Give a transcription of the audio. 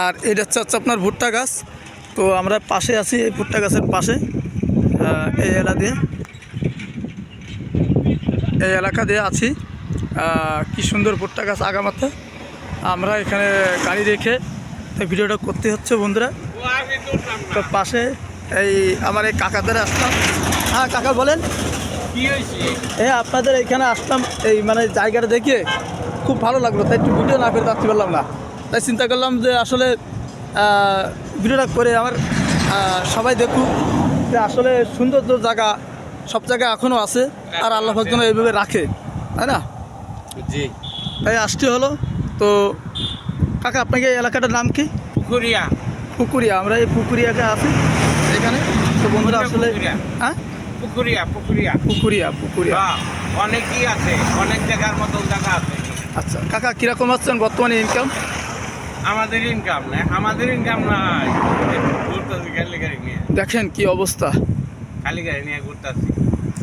আর এটা হচ্ছে আপনার ভুট্টা গাছ। তো আমরা পাশে আছি, এই ভুট্টা গাছের পাশে এই এলাকা দিয়ে আছি। কি সুন্দর ভুট্টা গাছ আগামাথা। আমরা এখানে গাড়ি রেখে এই ভিডিওটা করতে হচ্ছে বন্ধুরা। তো পাশে এই আমার এই কাকাদের আসলাম। হ্যাঁ কাকা বলেন কি হয়েছে? আপনাদের এখানে আসলাম, এই মানে জায়গাটা দেখে খুব ভালো লাগলো, তাই একটু ভিডিও না করে রাখতে পারলাম না। তাই চিন্তা করলাম যে আসলে ভিডিওটা করে আমার সবাই দেখুক যে আসলে সুন্দর জায়গা সব জায়গায় এখনও আছে, আর আল্লাহ পাক যেন এইভাবে রাখে, তাই না? জি। তাই আসতে হলো। তো কাকা আপনাকে এই এলাকাটার নাম কি? পুকুরিয়া। পুকুরিয়া। আমরা এই পুকুরিয়াকে আছি এখানে। তো বন্ধুরা আসলে হ্যাঁ পুকুরিয়া পুকুরিয়া পুকুরিয়া পুকুরিয়া অনেকই আছে, অনেক জায়গার মতন জায়গা আছে। আচ্ছা কাকা, কীরকম আছেন বর্তমানে ইনকাম? আমাদের ইনকাম নাই, ঘুরতেছি খালি গাড়ি নিয়ে। দেখেন কি অবস্থা। খালি গাড়ি নিয়ে ঘুরতেছি।